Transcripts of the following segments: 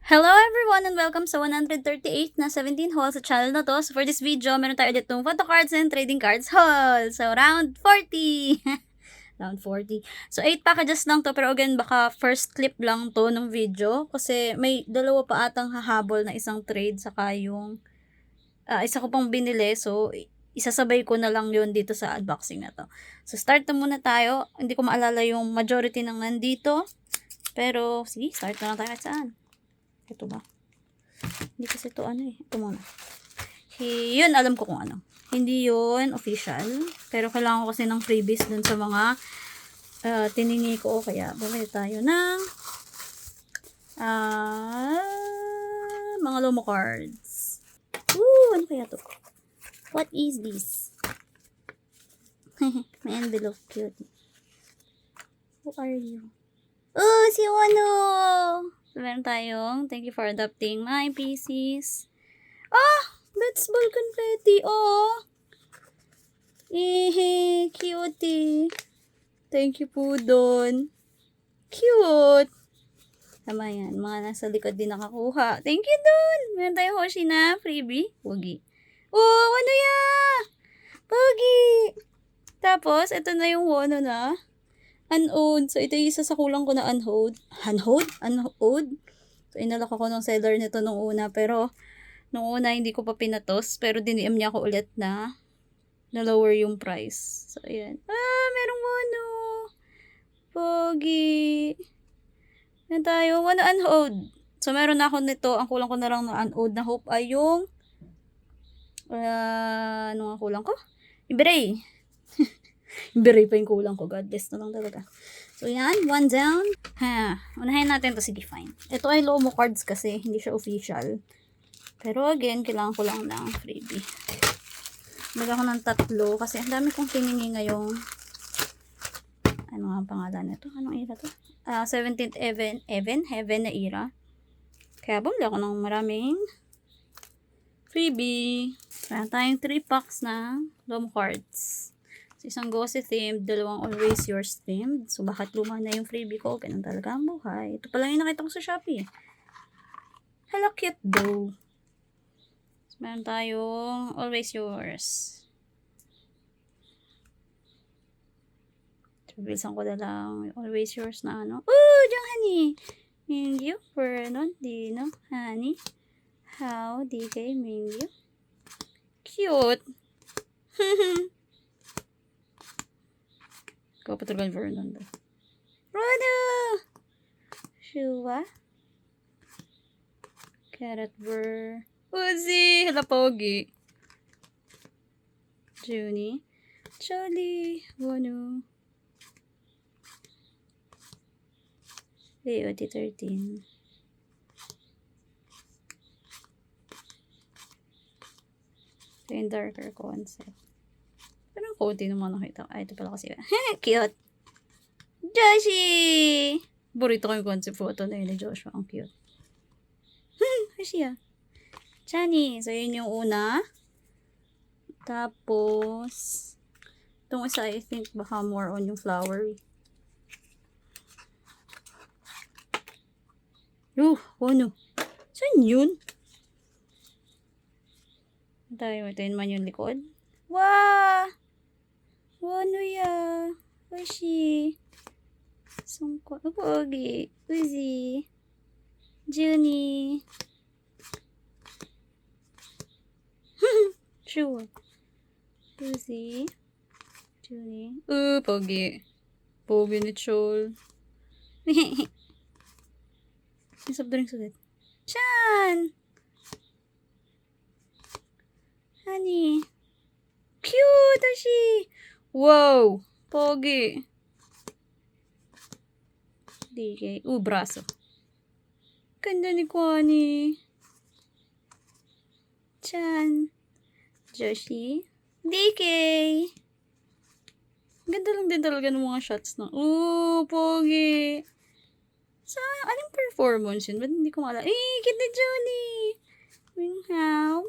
Hello everyone and welcome sa 138 na 17 haul sa channel na to. So for this video, meron tayo ulit itong photo cards and trading cards haul. So round 40! Round 40. So 8 packages lang to, pero again baka first clip lang to ng video. Kasi may dalawa pa atang hahabol na isang trade saka yung isa ko pang binili. So isasabay ko na lang yun dito sa unboxing na to. So start na muna tayo. Hindi ko maalala yung majority ng nandito. Pero sige, start na lang tayo. Saan? Ito ba? Hindi kasi ito ano eh. Ito muna. Yun, alam ko kung ano. Hindi yun official. Pero kailangan ko kasi ng freebies dun sa mga tiningi ko. Kaya bumili tayo ng mga Lomo cards. Ano kaya to? What is this? May envelope. Cute. Who are you? Oh, si Wano! So, meron tayong, thank you for adopting my pieces. That's ball confetti. Cutie. Thank you po doon. Cute. Tama yan. Mga nasa likod din nakakuha. Thank you doon. Meron tayong Hoshi na freebie. Pogi. Ano yan? Pogi. Tapos, ito na yung Wano na unowned. So, ito yung isa sa kulang ko na unhold. Unhold? So, inalok ako ng seller nito nung una. Pero, nung una, hindi ko pa pinatos. Pero, diniem niya ako ulit na na-lower yung price. So, ayan. Merong Wano. Pogi. Yan tayo. Wano unhold. So, meron na ako nito. Ang kulang ko na lang na unhold na hope ay yung ano nga kulang ko? Ibray. Ibray pa yung kulang ko. God bless na lang talaga. So, yan. One down. Unahin natin to. Sige, fine. Ito ay Lomo cards kasi. Hindi siya official. Pero again, kailangan ko lang ng freebie. Lagyan ko ng 3 kasi ang dami kong tiningi ngayong ano nga ang pangalan nito? Anong era to? 17th Heaven na era. Kaya bumili ako ng maraming freebie. Kaya tayong 3 packs na Lomo cards. So, isang Gossy themed, 2 Always Yours themed. So, bakit luma na yung freebie ko? Ganun talaga ang buhay. Ito pala yung nakita ko sa Shopee. Hello, cute though. So, meron tayong Always Yours. So, bilisan ko na lang yung Always Yours na ano. Diyan, honey. Thank you for Dino, honey. How DK Mingyu. Cute. Kapatagal Vernon daw. Rodo! Shua. Carrot Ver. Uzi! Hala, pogi. Junie. Charlie. Wano. AOT 13. Ito yung darker concept. Pero ang konti naman nakita. Ito pala kasi. Cute. Joshi! Burrito ko yung concept photo na yun ni Joshua. Ang cute. Siya. Chani. So, yun yung una. Tapos, itong isa, I think, baka more on yung flowery. Ano? Saan yun? Ito naman yung likod. Wow! Ano ya? Hoshi. Sungko. Pogi. Uzi. Junie. Sure. Uzi. Junie. Pogi. Pogi ni Chol. Yung soft drinks ulit. Chan! Honey. Cute, Hoshi. Wow. Pogi. DK. Braso. Ganda ni Kwani. Chan. Joshi. DK. Ganda lang din talaga ng mga shots na. Pogi. Anong performance yun? Ba't hindi ko maalala? Cute na Johnny. Minghao.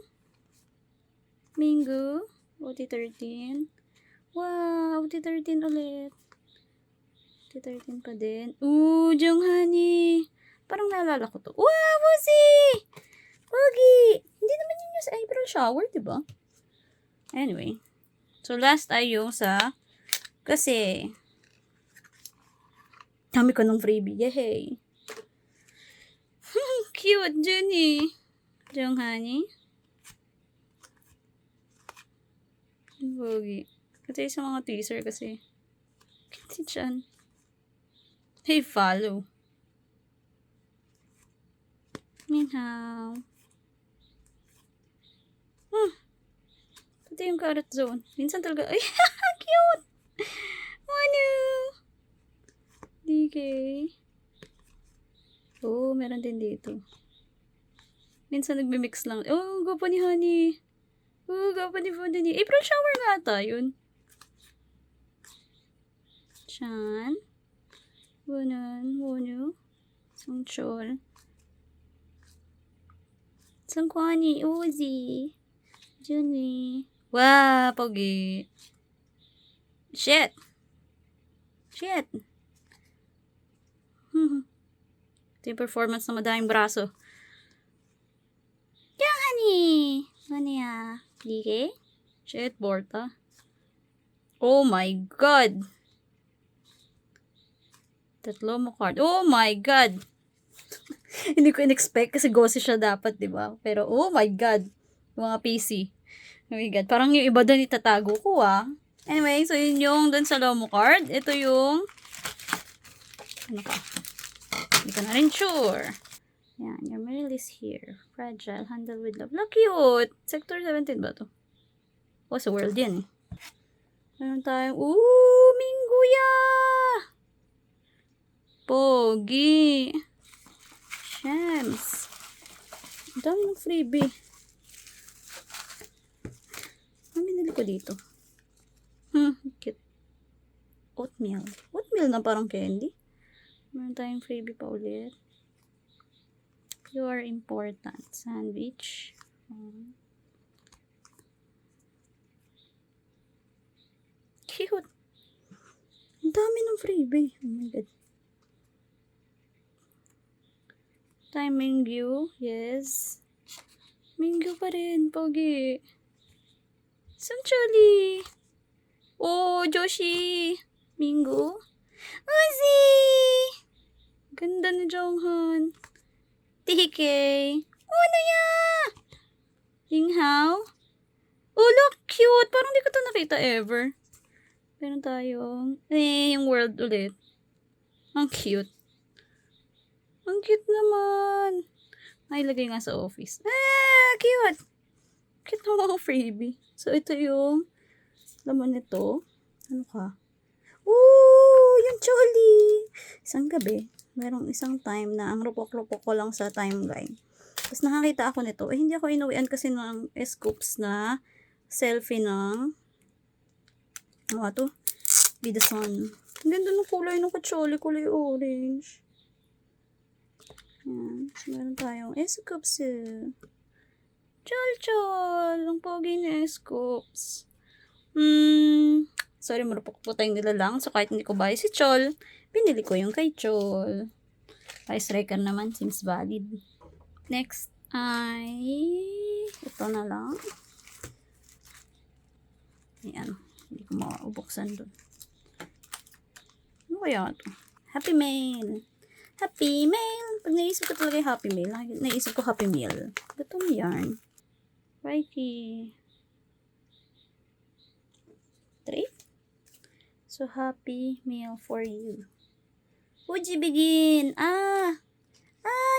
Mingo. OT13. Wow, OT13 ulit. OT13 pa din. Jung Honey. Parang naalala ko to. Wow, Woozy! Pogi! Hindi naman yun yung sa April shower, diba? Anyway. So, last ay yung sa kasi dami ko ng freebie. Yay! Cute, Junie. Jung Honey. Pogi. Kasi sa mga teaser kasi. Cute si Chan. Hey, follow. Minhaw. Ito yung carrot zone. Minsan talaga, ay, cute! Manu! DK. Oh, meron din dito. Minsan nagmimix lang. Oh, gwapo ni Honey. Oh, gwapo ni Honey. April shower nga ata, yun. Chan. Wunan. Wunu. Songchol. Songkwani. Uzi. Junwi. Wow, pogi. Shit. Shit. Ito yung performance ng madaming braso. Yang Honey. Ano ya? DK? Shit, Borta. Oh my God. Tatlo mo card. Oh my God. Hindi ko in-expect kasi gossip siya dapat, di ba? Pero oh my God. Mga PC. Oh my God. Parang yung iba doon itatago ko Anyway, so yun yung doon sa Lomo card. Ito yung ano ka? Hindi ko na rin sure. Yan. Your mail is here. Fragile. Handle with love. Look, cute. Sector 17 ba to? Oh, sa world yan Meron tayong, Minguya! Pogi! Shams! Ang dami ng freebie. Ang binili ko dito. Cute. Oatmeal. Oatmeal na parang candy. Meron tayong freebie pa ulit. You are important. Sandwich. Cute. Ang dami ng freebie. Oh my God. Time Mingyu. Yes. Mingyu pa rin. Pogi. Samcholi. Oh, Joshi. Minggu. Uzi. Ganda ni Jonghan. TK. Oh, ano ya? Yinghao. Oh, look. Cute. Parang di ko ito nakita ever. Meron tayong, yung world ulit. Ang cute. Ang cute naman. Ay, lagay nga sa office. Cute. Cute ng mga freebie. So, ito yung laman nito. Ano ka? Yung choli. Isang gabi, merong isang time na ang rupok-rupok ko lang sa timeline. Tapos nakakita ako nito. Hindi ako inuwian kasi ng scoops na selfie ng ano to? Be the sun. Ang ganda ng kulay ng kacholi, kulay orange. Yan. So, meron tayong scoops. Chol. Ang pogi ni scoops. Sorry, marupok po tayong nilalang. So, kahit hindi ko buy si Chol, pinili ko yung kay Chol. Ice striker naman, seems valid. Next ay ito na lang. Ayan. Hindi ko maubuksan doon. Ano kaya ito? Happy Mail. Happy Mail. Pag naisip ko talaga yung Happy Mail, naisip ko Happy Meal. Gatong yarn. Righty. 3. So, Happy Meal for you. Uji begin.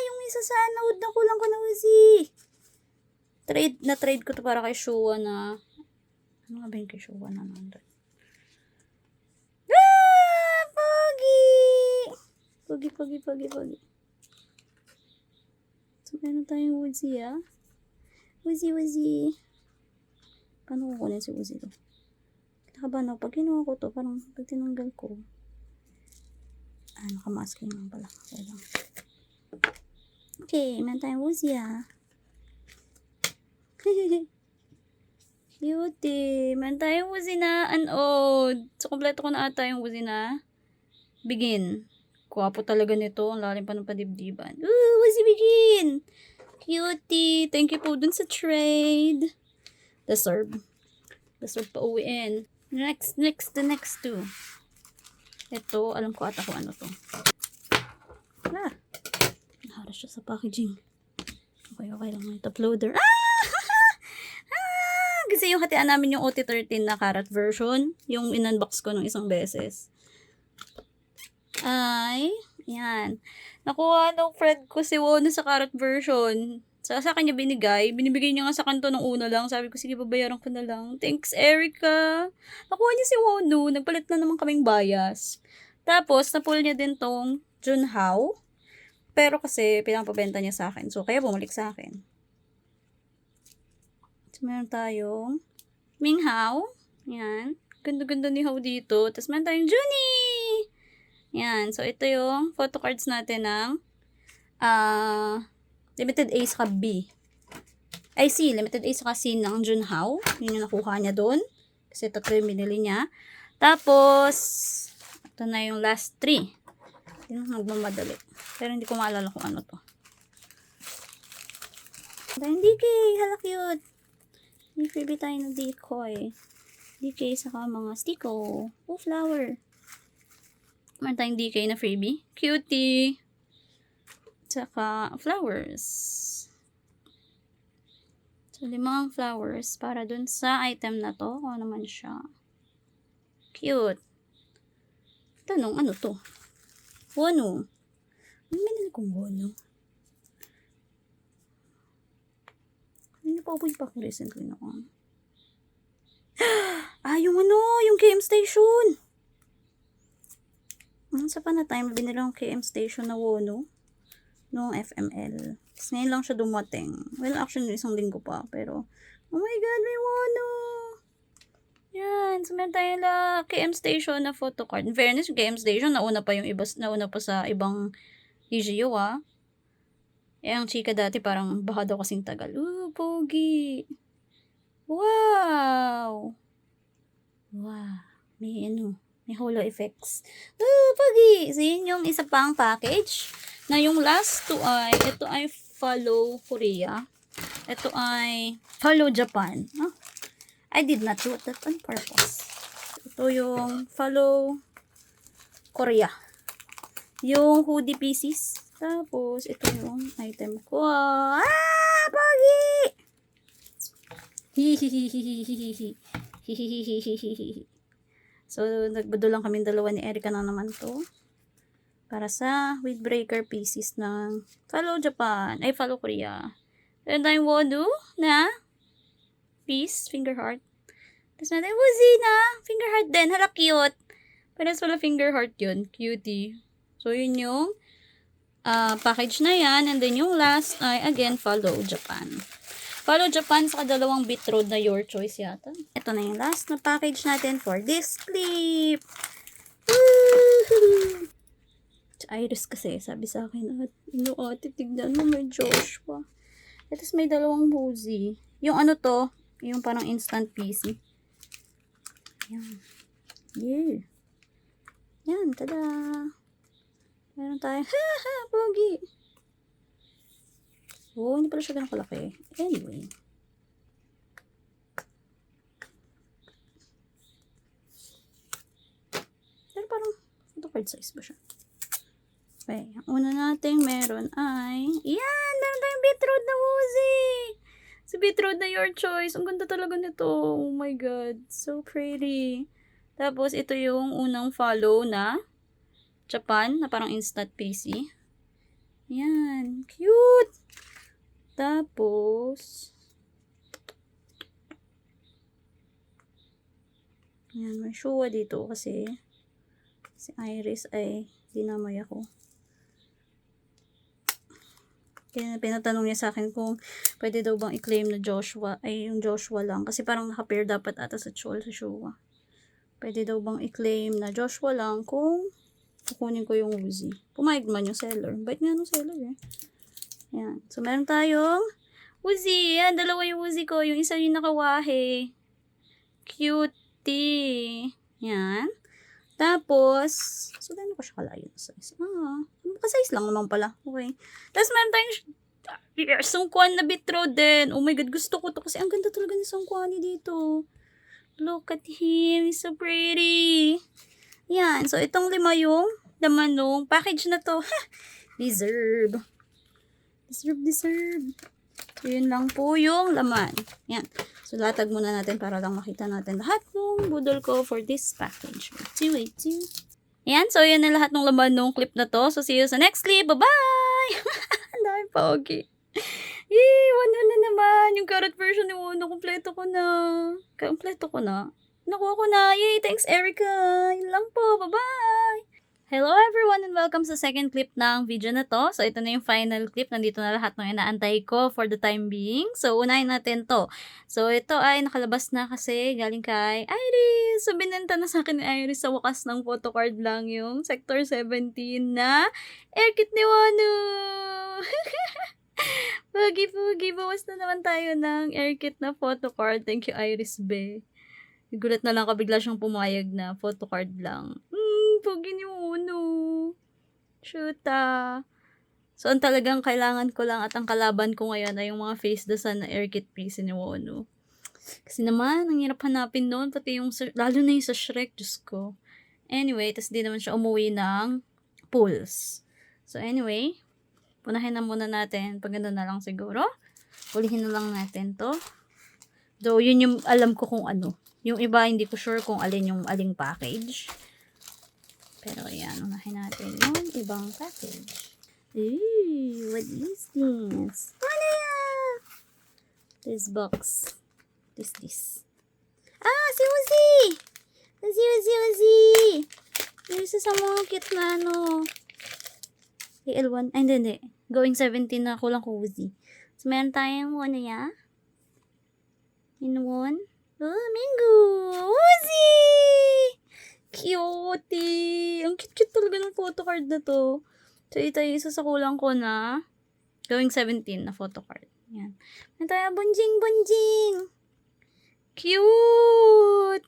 Yung isa sa node na kulang ko na Uzi. Trade ko to para kay Shua na ano nga ba yung kay Shua na nandun? Pogi. So, meron tayong Uzi Uzi. Paano kukunin si Uzi to? Kinakabahan ako. Pag kinuha ko to, parang pag tinanggal ko, nakamasking lang pala. Okay, meron tayong Uzi Cute. Meron tayong Uzi na unod. So, kompleto ko na ata yung Uzi na begin. Gwapo talaga nito. Ang lalim pa ng padibdiban. Ooh, Woozy Begin! Cutie! Thank you po dun sa trade. Deserve pa uwiin. The next two. Ito, alam ko ata kung ano to. Naharas siya sa packaging. Okay lang. May top loader. Kasi yung hatian namin yung OT13 na karat version. Yung in-unbox ko nung isang beses. Ay, yan. Nakuha ng friend ko si Wono sa karat version. Sa kanya binigay. Binibigay niya nga sa kanto ng una lang. Sabi ko, sige, babayaran ko na lang. Thanks, Erica. Nakuha niya si Wono. Nagpalit na naman kaming bias. Tapos, napull niya din tong Junhao. Pero kasi, pinapabenta niya sa akin. So, kaya bumalik sa akin. So, meron tayong Minghao. Yan. Ganda-ganda ni Hao dito. Tapos, meron tayong Junie. Yan. So, ito yung photo cards natin ng Limited A saka B. Ay, C. Limited A saka C ng Junhao. Yun yung nakuha niya doon. Kasi tatlo yung binili niya. Tapos, ito na yung last 3. Yun, nagmamadali. Pero hindi ko maalala kung ano to. Tayong DK. Hala cute. May freebie tayo ng decoy. DK saka mga stiko. Oh, flower. Meron tayong DK na freebie. Cutie. Saka flowers. So, 5 flowers para dun sa item na to. Kung naman siya. Cute. Tanong, ano to? Wono. Ano may kong Wono? Hindi pa ako ipak recently na ako. Yung ano, yung KM station. Sa pa na time, binili akong KM station na Wono. Noong FML. Tapos ngayon lang siya dumating. Well, actually, isang linggo pa. Pero, oh my God, may Wono! Yan. So, meron tayo na KM station na photo card. In fairness, yung KM station, nauna pa sa ibang EGO, ang chika dati parang baka daw kasing tagal. Ooh, pogi! Wow! Wow. May holo effects. Ooh, pogi! So, yun yung isa pang package. Na yung last 2 ito ay Follow Korea. Ito ay Follow Japan. I did not do that on purpose. Ito yung Follow Korea. Yung hoodie pieces. Tapos, ito yung item ko. Pogi! Hihihihihihihihihihihihihi. So, nagbado lang kami dalawa ni Erica na naman to. Para sa windbreaker pieces ng Follow Japan. Ay, Follow Korea. Meron tayong Wono na piece, finger heart. Tapos meron tayong Woozy na finger heart din. Hala, cute. Parehas pala finger heart yun. Cutie. So, yun yung package na yan. And then yung last ay, again, Follow Japan. Follow Japan sa dalawang Bitroad na Your Choice yata. Ito na yung last na package natin for this clip. Woohoo! Iris kasi, sabi sa akin, ate, tignan mo, may Joshua. At least may dalawang Woozy. Yung ano to, yung parang instant PC. Yan. Yeah. Yan, tada! Meron tayo, pogi! Oh, hindi pala siya ganun kalaki. Anyway. Pero parang, photo card size ba siya? Okay, ang una nating meron ay, yan, meron tayong Bitroad na Woozy. Si Bitroad na Your Choice. Ang ganda talaga nito. Oh my God. So pretty. Tapos, ito yung unang follow na Japan, na parang instant PC. Yan. Cute! Tapos, yan, may Shua dito kasi si Iris ay dinamay ako. Kaya pinatanong niya sa akin kung pwede daw bang i-claim na Joshua, ay yung Joshua lang. Kasi parang naka-pair dapat ata sa Chol, sa Shua. Pwede daw bang i-claim na Joshua lang kung kukunin ko yung Woozy. Pumayag man yung seller. Bait nga nung seller eh. Yan. So, meron tayong Woozy. Yan, dalawa yung Woozy ko. Yung isa yung nakawahe. Cutie. Yan. Tapos, so dahil ko siya kalayo na size. Size lang naman pala. Okay. Tapos meron tayong Sungkwan na Bitro din. Oh my God, gusto ko to kasi ang ganda talaga ni Sungkwani dito. Look at him, he's so pretty. Yan, so itong 5 yung laman nung package na to. Deserve. Deserve. So, yun lang po yung laman. Yan. So, latag muna natin para lang makita natin lahat ng budol ko for this package. Wait. Yan. So, yan na lahat ng laman ng clip na to. So, see you sa next clip. Bye-bye! Ang dami pa, okay. Yay! 1 na naman. Yung carrot version ni Wono. Kompleto ko na. Nakuha ko na. Yay! Thanks, Erica! Yun lang po. Bye-bye! Hello everyone and welcome sa second clip ng video na to. So, ito na yung final clip. Nandito na lahat ng inaantay ko for the time being. So, unahin natin to. So, ito ay nakalabas na kasi galing kay Iris. So, binenta na sa akin ni Iris sa wakas ng photocard lang yung Sector 17 na Airkit ni Wano. Pugi. Bawas na naman tayo ng Airkit na photocard. Thank you, Iris be. Gulat na lang kabigla siyang pumayag na photocard lang. Pugi ni Uno. Shoota. So, ang talagang kailangan ko lang at ang kalaban ko ngayon ay yung mga face dasan na Airkit piece ni Uno. Kasi naman, ang hirap hanapin noon. Pati yung, lalo na yung sa Shrek, Diyos ko. Anyway, tas di naman siya umuwi ng pools. So, anyway, punahin na muna natin. Pag ganda na lang siguro. Ulihin na lang natin to. Though, yun yung alam ko kung ano. Yung iba, hindi ko sure kung aling package. Pero, ayan. Unahin natin yung ibang package. Ooh, what is this? Ano yan? This box. This. Si Uzi! Uzi! Yung isa sa mga cute na L1. Ay, hindi. Going 17 na kulang ko Uzi. So, meron tayong in one. Mango! Uzi! Cutie! Ang cute talaga ng photocard na to. So, ito yung isa sa kulang ko na going 17 na photocard. Yan. Meron tayo bunjing! Cute!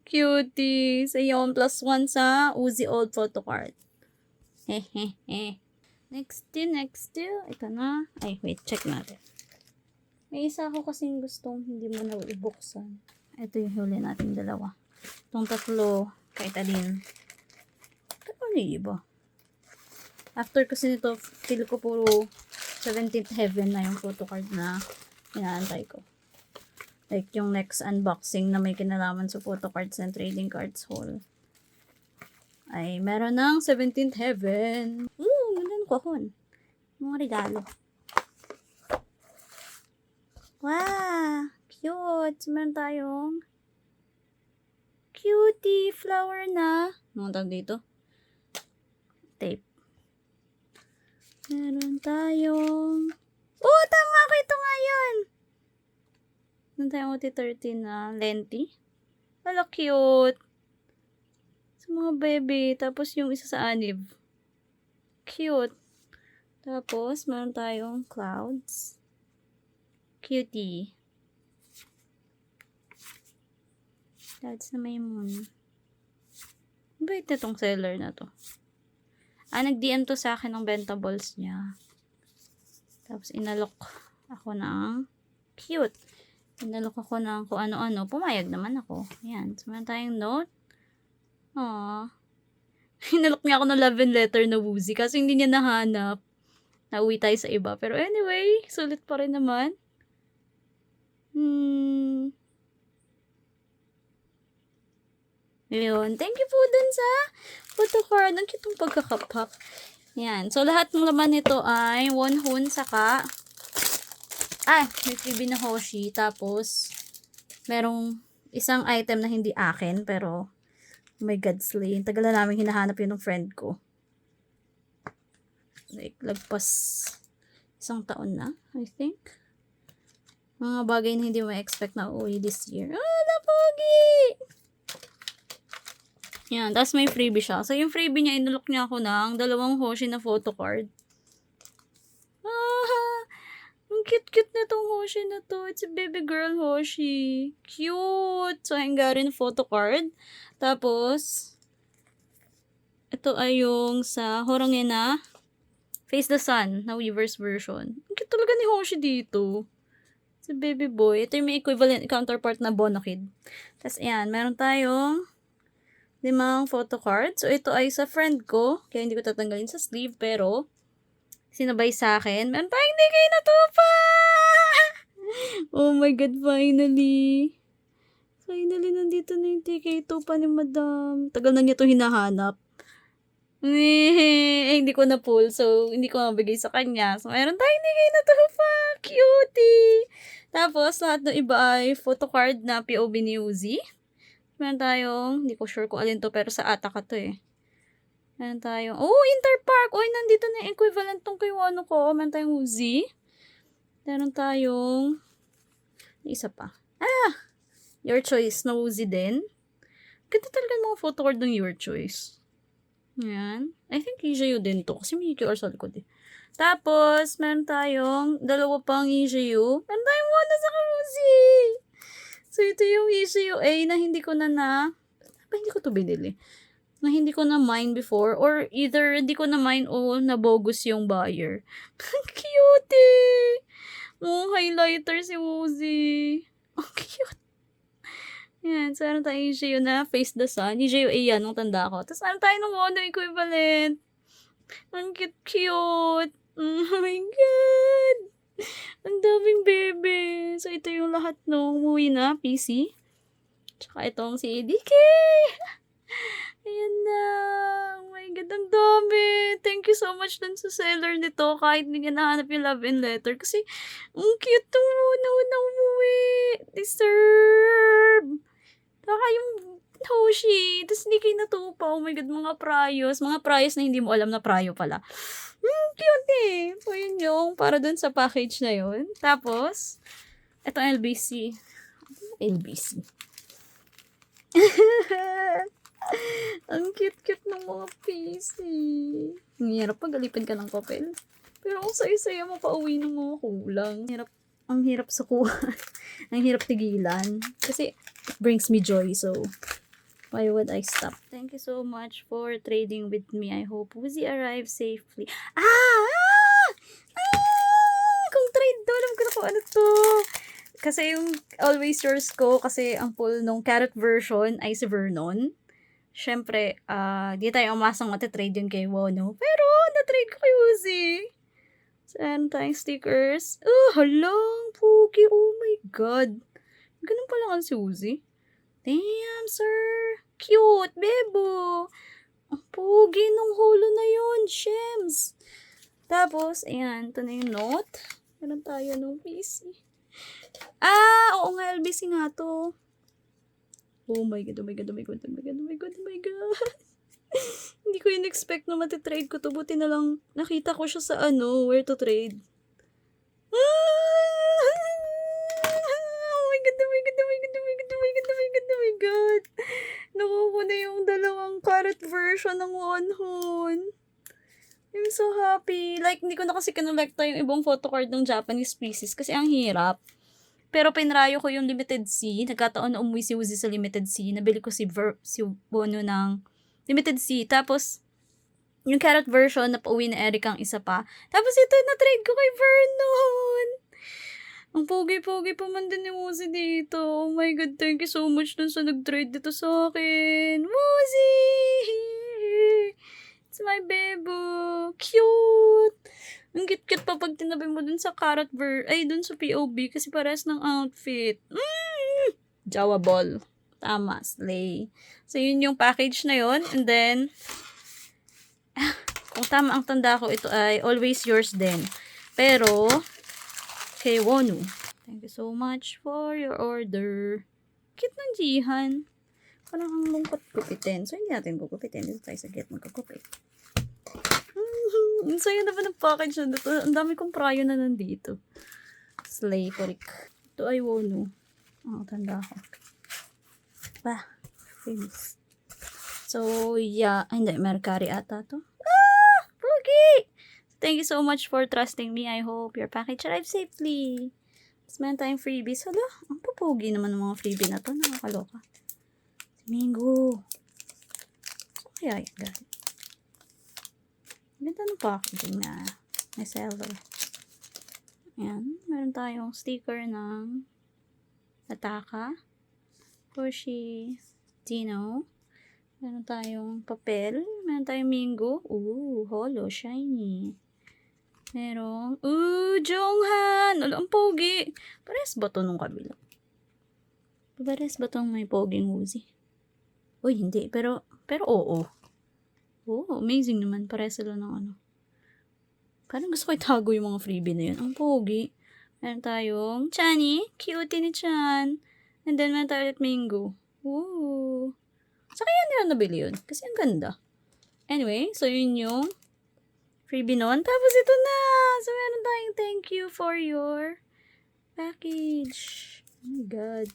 Cutie! Sa yon +1 sa Uzi old photocard. Next. Ito na. Ay, wait. Check natin. May isa ako kasing gustong hindi mo na ibuksan. Ito yung huli natin dalawa. Itong 3 kay Talin. Ano yung iba? After kasi nito, feel ko puro 17th Heaven na yung photocard na inaantay ko. Like yung next unboxing na may kinalaman sa photocards and trading cards haul. Ay, meron ng 17th Heaven. Ganda ng kahon. Mga regalo. Wow! Cute! Meron tayong cutie flower na. Ano tawag dito? Tape. Meron tayong tama ko ito ngayon! Meron tayong OT13 na lenti. Wala, cute! Sa mga baby. Tapos yung isa sa anib. Cute! Tapos, meron tayong clouds. Cutie. Clouds na may moon. Bait na tong seller na to. Nag-DM to sa akin ng bentables niya. Tapos, inalok ako ng cute. Inalok ako ng kung ano-ano. Pumayag naman ako. Ayan. So, meron tayong note. Aww. Inalok niya ako ng love and letter na Woozy kasi hindi niya nahanap. Nauwi tayo sa iba. Pero anyway, sulit pa rin naman. Yun. Thank you po dun sa photocard. Ang cute ng pagkakapak. Yan. So, lahat ng laman nito ay wonhon saka may freebie na Hoshi. Tapos, merong isang item na hindi akin. Pero, oh my God, Slay. Tagal na namin hinahanap yun ng friend ko. Like, lagpas 1 taon na, I think. Mga bagay na hindi mo expect na uuwi this year. Pogi! Yan, tapos may freebie siya. So, yung freebie niya, inulok niya ako ng 2 Hoshi na photocard. Ang cute-cute na tong Hoshi na to. It's a baby girl Hoshi. Cute! So, hangga rin photo card. Tapos, ito ay yung sa Horongena Face the Sun na Weaver's version. Ang cute talaga ni Hoshi dito. It's a baby boy. Ito yung may equivalent counterpart na Bonokid. Tapos, ayan. Meron tayong 5 photo card. So, ito ay sa friend ko. Kaya hindi ko tatanggalin sa sleeve. Pero, sinabay sa akin. Meron tayong DK na tupa! Oh my God, finally. Finally, nandito na yung DK tupa ni Madam. Tagal na niya ito hinahanap. Hindi ko na pull. So, hindi ko mabigay sa kanya. So, meron tayong DK na tupa. Cutie! Tapos, lahat ng iba ay photocard na POV ni Uzi. Meron tayong, hindi ko sure kung alin to, pero sa Ataka to eh. Meron tayong, Interpark! Uy, nandito na yung equivalent tong kay Wano ko. Meron tayong Uzi. Meron tayong, isa pa. Your Choice na Uzi din. Ganda talaga yung mga photocard ng Your Choice. Ayan. I think EJU din to. Kasi may QR sa likod eh. Tapos, meron tayong 2 pang EJU. Meron tayong Wano sa Uzi. So, ito yung EJU A na hindi ko na hindi ko to binili. Na hindi ko na mine before. Or either hindi ko na mine o nabogus yung buyer. Cute! Highlighter si Uzi. Ang cute. Yan. So, meron tayong EJU na Face the Sun. EJU A yan, nung tanda ko. Tapos, meron tayo ng Wano equivalent. Ang cute. Oh my God. Ang daming bebe. So, ito yung lahat no. Umuwi na. PC. Tsaka itong si DK. Ayan na. Oh my God, ang dami. Thank you so much dun sa seller nito. Kahit hindi niya nahanap yung love and letter. Kasi, ang cute to. Na umuwi. Deserve. Saka yung Hoshi. Tapos hindi kayo natupa. Oh my God, mga prayos. Mga prayos na hindi mo alam na prayo pala. Cute eh. So, yun yung para dun sa package na yun. Tapos, itong LBC. LBC. Ang cute-cute ng mga PC. Ang hirap pag alipin ka ng papel. Pero ang saya-saya mo pa uwi ng mga kulang. Ang hirap sukuha. Ang hirap tigilan. Kasi it brings me joy. So, why would I stop? Thank you so much for trading with me. I hope Uzi arrives safely. Kung trade to, alam ko na kung ano to. Kasi yung Always Yours ko, kasi ang pull nung carrot version ay si Vernon. Siyempre, di tayo umasang matitrade yun kay Wono. Pero, na-trade ko kay Uzi. Saan tayong stickers? Halang, Pogi. Oh my God. Ganun pala ang si Uzi. Damn, sir. Cute, bebo. Ang pogi nung holo na yun. Shems. Tapos, ayan. Ito na yung note. Meron tayo nung PC. Oo nga, LBC nga to. Oh my God, oh my God, oh my God, oh my God, oh my God, oh my God. Hindi ko yun expect na matitrade ko to. Buti na lang nakita ko siya sa where to trade. Oh my God, oh my God, oh my God, oh my God, oh my God, oh my God, oh my God. Nakuha ko na yung 2 carrot version ng Wonhon. I'm so happy. Like, hindi ko na kasi kinolekta yung ibang photocard ng Japanese species kasi ang hirap. Pero pinrayo ko yung Limited C. Nagkataon na umuwi si Uzi sa Limited C. Nabili ko si Bono ng Limited C. Tapos, yung carrot version, napauwi na Eric ang isa pa. Tapos ito, na-trade ko kay Vernon. Ang pogi-pogi pa man din ni Uzi dito. Oh my God, thank you so much dun sa nag-trade dito sa akin. Uzi! It's my bebo. Cute! Ang cute-cute pa pag tinabi mo dun sa dun sa POV kasi parehas ng outfit. Jawa ball. Tama, slay. So, yun yung package na yun. And then, kung tama ang tanda ko, ito ay Always Yours din. Pero, kay Wonu. Thank you so much for your order. Cute ng Jihan. Parang ang lungkot gupitin. So, hindi natin gugupitin. Dito tayo sa get magkagupit. Ang saya na ba ng package na dito? Ang dami kong prayo na nandito. Slay, korik. Ito ay Wonu. Tanda ko. Famous. So, yeah. Hindi, Mercari ata to. Pogi! Thank you so much for trusting me. I hope your package arrived safely. Mas meron tayong freebies. Hala, ang papogi naman ng mga freebie na to. Nakakaloka. Mingo. So, kaya yan, guys. Ganda ng packaging na may seller. Ayan. Meron tayong sticker ng Ataka. Hoshi. Dino. Meron tayong papel. Meron tayong Mingo. Ooh, holo, shiny. Merong, Jonghan! Ang pogi. Pares ba to nung kabila? Pares ba tong may poging Woozy? Uy, hindi. Pero oo. Oo, amazing naman. Pares sila ng ano. Parang gusto ko itago yung mga freebie na yun. Ang pogi. Meron tayong Chani. Cute ni Chan. And then meron tayo ulit Mingo. Ooh. So, kaya nila nabili yun. Kasi ang ganda. Anyway, so yun yung freebie nun. Tapos ito na. So, meron tayong thank you for your package. Oh my God.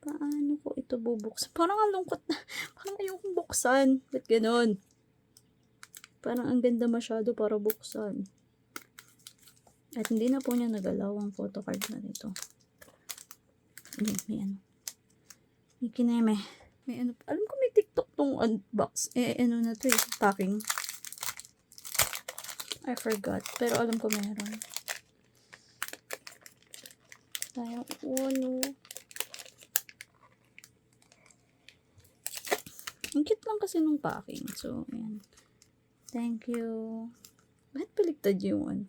Paano ko ito bubuksan? Parang ang lungkot na. Parang ayokong buksan. Ba't ganun? Parang ang ganda masyado para buksan. At hindi na po niya nagalaw ang photocard na nito. May ano. May kineme. May ano. Alam ko may TikTok tong box. Ano na to eh. Packing. I forgot. Pero alam ko meron. Tayo. No. Ang cute lang kasi nung packing. So, ayan. Thank you. Bakit baligtad yung one?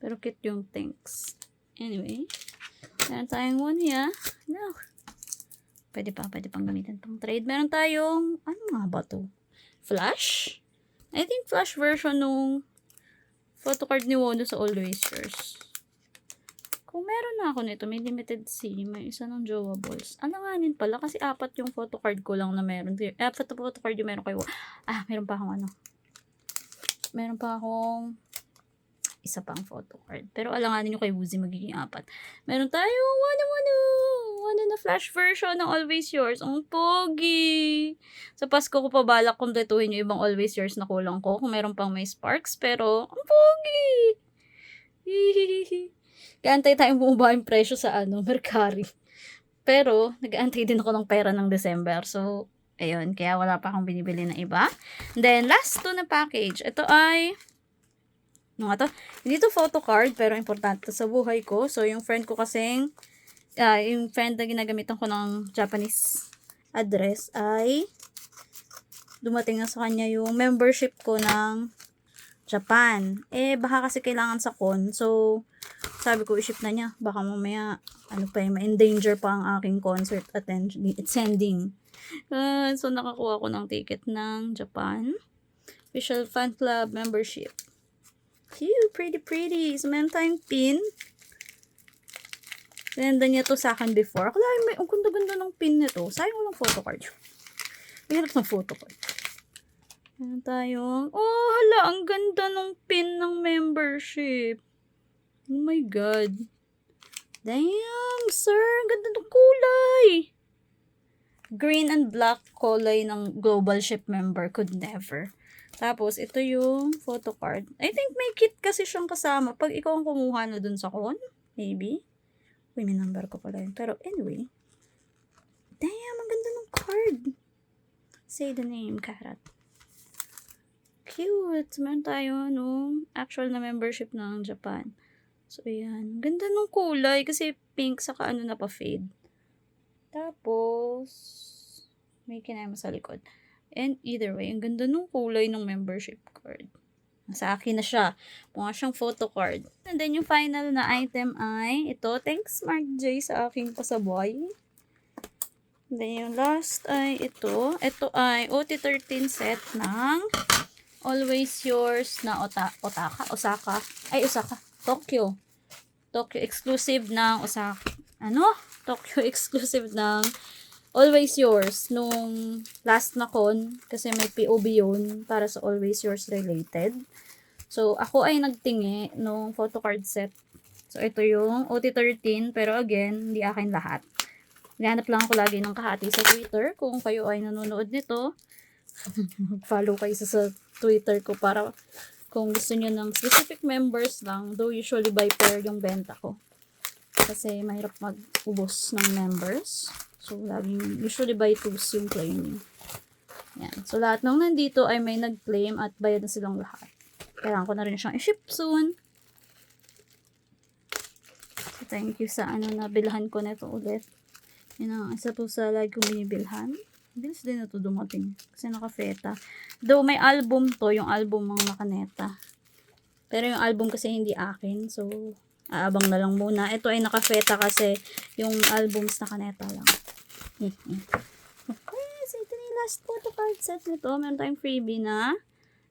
Pero cute yung thanks. Anyway. Meron tayong one here. No. Pwede pang gamitin pang trade. Meron tayong, ano nga ba to? Flash? I think flash version nung photocard ni Wono sa Always Yours. Kung meron na ako nito, may limited C, may isa ng Jowa Balls. Alanganin pala, kasi 4 yung photocard ko lang na meron. 4 na photocard yung meron kayo. Meron pa akong ano. Meron pa akong isa pang photocard. Pero alanganin nyo kay Woozy, magiging 4. Meron tayo, Wano na flash version ng Always Yours. Ang pogi! Sa Pasko ko pa balak kumpletuhin yung ibang Always Yours na kulang ko. Kung meron pang may sparks. Pero, ang pogi! Hihihihi. Kaantay tayong bumaba yung presyo sa Mercari. Pero, nag-aantay din ako ng pera ng December. So, ayun. Kaya wala pa akong binibili na iba. And then, last 2 na package. Ito ay hindi to photocard, pero importante sa buhay ko. So, yung friend ko kasing, yung friend na ginagamitan ko ng Japanese address ay dumating na sa kanya yung membership ko ng Japan. Baka kasi kailangan sa con. So, sabi ko, i-ship na niya. Baka mamaya, ma-endanger pa ang aking concert attending. So, nakakuha ko ng ticket ng Japan. Official fan club membership. Cute, pretty. So, meron tayong pin. Sinenda niya to sa akin before. Akala, ang ganda-ganda ng pin nito. Sayang walang photocard. Mayroon ng photocard. Meron tayong, hala, ang ganda ng pin ng membership. Oh my God. Damn, sir. Ang ganda ng kulay. Green and black kulay ng global ship member. Could never. Tapos, ito yung photocard. I think may kit kasi siyang kasama. Pag ikaw ang kumuha na dun sa con, maybe. Uy, may number ko pala yun. Pero anyway. Damn, ang ganda ng card. Say the name, Karat. Cute. Meron tayo nung actual na membership ng Japan. So, ayan. Ganda ng kulay kasi pink saka na pa-fade. Tapos, may kinema sa likod. And either way, ang ganda ng kulay ng membership card. Sa akin na siya. Mukha siyang photocard. And then yung final na item ay ito. Thanks Mark J sa aking pasaboy. And then yung last ay ito. Ito ay OT13 set ng Always Yours na Osaka. Tokyo. Tokyo exclusive ng Osaka. Tokyo exclusive ng Always Yours nung last na con kasi may POB yun para sa Always Yours related. So, ako ay nagtingi nung photocard set. So, ito yung OT13 pero again, hindi akin lahat. Hinahanap lang ako lagi ng kahati sa Twitter. Kung kayo ay nanonood nito, follow kayo sa Twitter ko para Kung gusto nyo ng specific members lang, though usually by pair yung benta ko. Kasi mahirap mag-ubos ng members. So, usually by twos yung claiming. Yan. So, lahat ng nandito ay may nag-claim at bayad na silang lahat. Kailangan ko na rin siyang i-ship soon. So, thank you sa nabilhan ko nito ulit. Yun ang isa po sa lagi kong binibilhan. Bilis din na ito dumating. Kasi naka-feta. Though may album to, yung album ng Nakaneta. Pero yung album kasi hindi akin. So, aabang na lang muna. Ito ay naka-feta kasi yung albums Nakaneta lang. Okay, so ito na yung last photo card set nito. Meron tayong freebie na.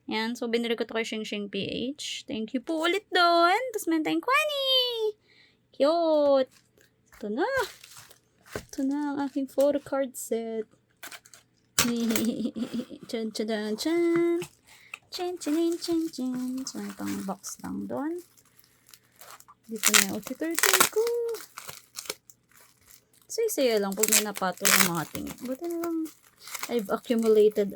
Yan. So, binili ko ito kay Shing Shing PH. Thank you po ulit doon. Tapos meron tayong Kwani. Cute. Ito na. Ito na ang aking photo card set. Chan, chan, chan, chan. Chan, chan, chan, chan. So, may pang box lang doon. Dito na yung OT30 ko. Saya lang pag may napatol ang mga tingin. Buti na lang I've accumulated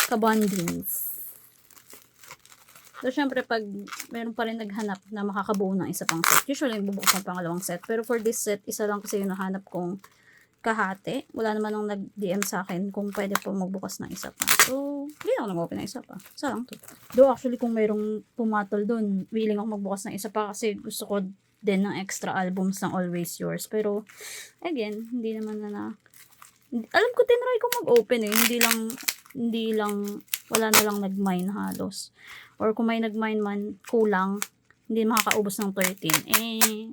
kabondings. So, syempre, pag meron pa rin naghanap na makakabuo ng isa pang set, usually bubukas ng pangalawang set. Pero for this set, isa lang kasi yung nahanap kong kahati. Wala naman nang nag-DM sa akin kung pwede po magbukas ng isa pa. So, hindi ako nag-open ng isa pa. Isa lang to. Though actually kung mayroong pumatol dun, willing ako magbukas ng isa pa kasi gusto ko din ng extra albums ng Always Yours. Pero, again, hindi naman alam ko, tinry ko mag-open eh. Hindi lang, wala na lang nag-mine halos. Or kung may nag-mine man, kulang, hindi makakaubos ng 13.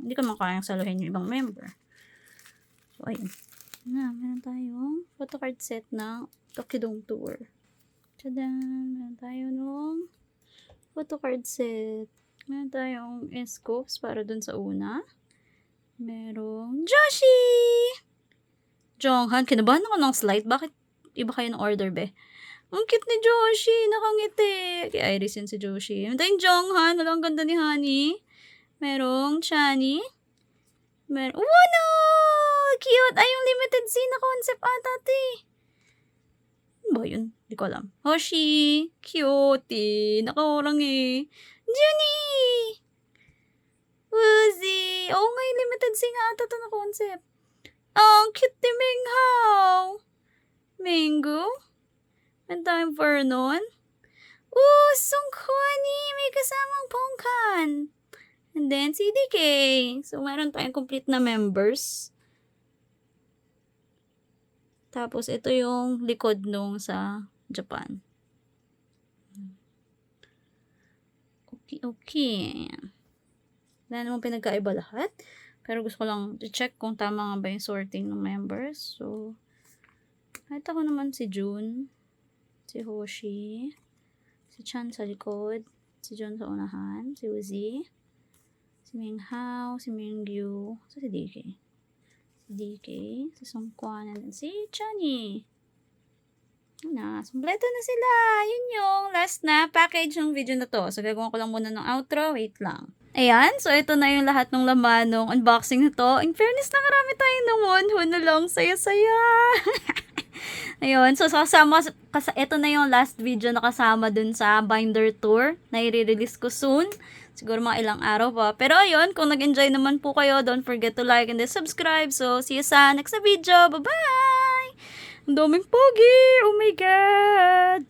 Hindi ko naman kayang saluhin yung ibang member. So, ayun. Meron tayong photocard set ng Tokidong Tour. Tadaan! Meron tayo nung photocard set. Meron tayong Escopes para dun sa una. Merong Joshi! Jonghan, kinabahan ako ng slide. Bakit iba kayo ng order, be? Ang cute ni Joshi, nakangiti. Kay Iris yun si Joshi. Meron tayong Jonghan, ang ganda ni Honey. Merong Chani. Wano! Cute! Ay, yung limited scene na concept ata, te. Ano ba yun? Hindi ko alam. Hoshi! Cute! Nakaurang eh. Junie! Woozy! Oo nga, yung limited scene nga ata to na concept. Ang cute ni Minghao! Mango? Meron tayong Vernon. Sungkwani! May kasamang Pongkan! And then, CDK. So, meron tayong complete na members. Tapos, ito yung likod nung sa Japan. Okay. Wala namang pinagkaiba lahat. Pero gusto ko lang i-check kung tama nga ba yung sorting ng members. So, nakita ko naman si June, si Hoshi, si Chan sa likod, si John sa unahan, si Uzi, si Minghao, si Mingyu, si DK. Si DK, si Songkwan, and si Chani. Yun na, sumpleto na sila. Yun yung last na package ng video na to. So, gagawin ko lang muna ng outro. Wait lang. Ayan, so ito na yung lahat ng laman ng unboxing nito. In fairness, nakarami tayong namonho na lang. Saya-saya. Ayun, so ito na yung last video na kasama dun sa binder tour na i-release ko soon. Siguro mga ilang araw pa. Pero ayun, kung nag-enjoy naman po kayo, don't forget to like and subscribe. So, see you sa next na video. Bye-bye! Ang daming pogi! Oh my God!